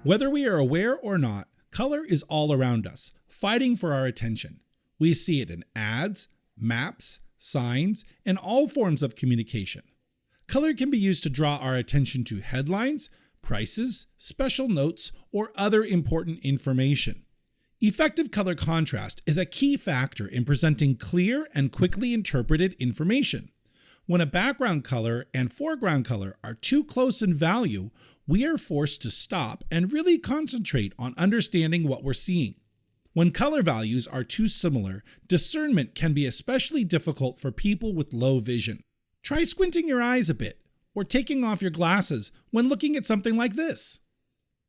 Whether we are aware or not, color is all around us, fighting for our attention. We see it in ads, maps, signs, and all forms of communication. Color can be used to draw our attention to headlines, prices, special notes, or other important information. Effective color contrast is a key factor in presenting clear and quickly interpreted information. When a background color and foreground color are too close in value, we are forced to stop and really concentrate on understanding what we're seeing. When color values are too similar, discernment can be especially difficult for people with low vision. Try squinting your eyes a bit, or taking off your glasses when looking at something like this.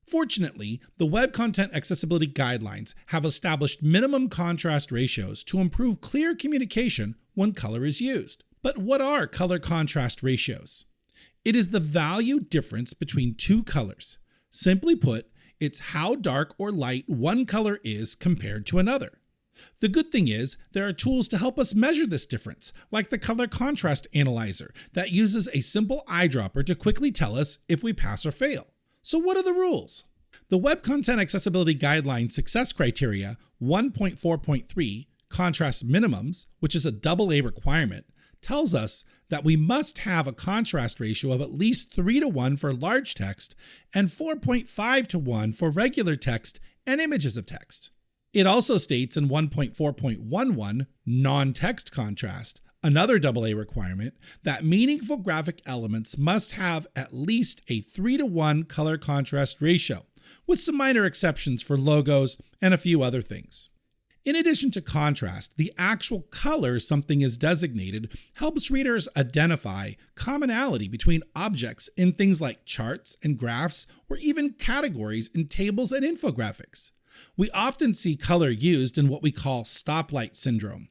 Fortunately, the Web Content Accessibility Guidelines have established minimum contrast ratios to improve clear communication when color is used. But what are color contrast ratios? It is the value difference between two colors. Simply put, it's how dark or light one color is compared to another. The good thing is, there are tools to help us measure this difference, like the Color Contrast Analyzer that uses a simple eyedropper to quickly tell us if we pass or fail. So what are the rules? The Web Content Accessibility Guidelines Success Criteria 1.4.3, Contrast Minimums, which is a AA requirement, tells us that we must have a contrast ratio of at least 3:1 for large text and 4.5:1 for regular text and images of text. It also states in 1.4.11, non-text contrast, another AA requirement, that meaningful graphic elements must have at least a 3:1 color contrast ratio, with some minor exceptions for logos and a few other things. In addition to contrast, the actual color something is designated helps readers identify commonality between objects in things like charts and graphs, or even categories in tables and infographics. We often see color used in what we call stoplight syndrome.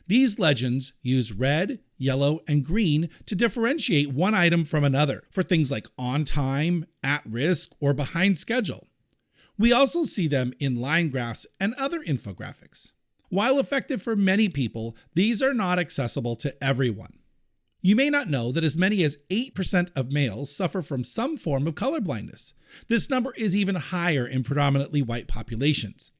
These legends use red, yellow, and green to differentiate one item from another for things like on time, at risk, or behind schedule. We also see them in line graphs and other infographics. While effective for many people, these are not accessible to everyone. You may not know that as many as 8% of males suffer from some form of color blindness. This number is even higher in predominantly white populations.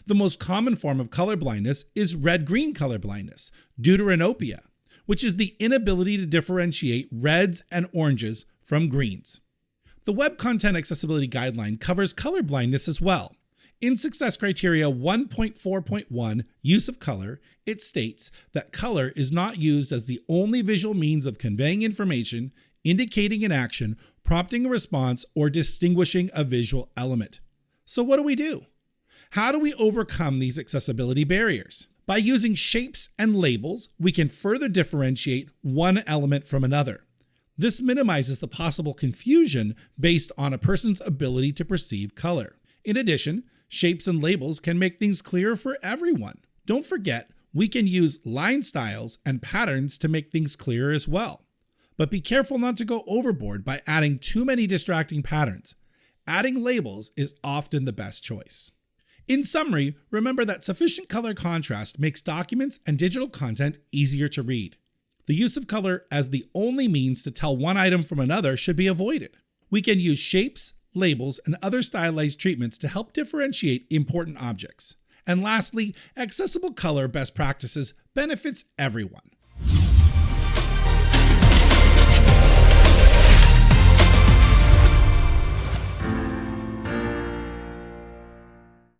The most common form of color blindness is red-green color blindness, deuteranopia, which is the inability to differentiate reds and oranges from greens. The Web Content Accessibility Guideline covers color blindness as well. In Success Criteria 1.4.1, Use of Color, it states that color is not used as the only visual means of conveying information, indicating an action, prompting a response, or distinguishing a visual element. So what do? How do we overcome these accessibility barriers? By using shapes and labels, we can further differentiate one element from another. This minimizes the possible confusion based on a person's ability to perceive color. In addition, shapes and labels can make things clearer for everyone. Don't forget, we can use line styles and patterns to make things clearer as well. But be careful not to go overboard by adding too many distracting patterns. Adding labels is often the best choice. In summary, remember that sufficient color contrast makes documents and digital content easier to read. The use of color as the only means to tell one item from another should be avoided. We can use shapes, labels, and other stylized treatments to help differentiate important objects. And lastly, accessible color best practices benefits everyone.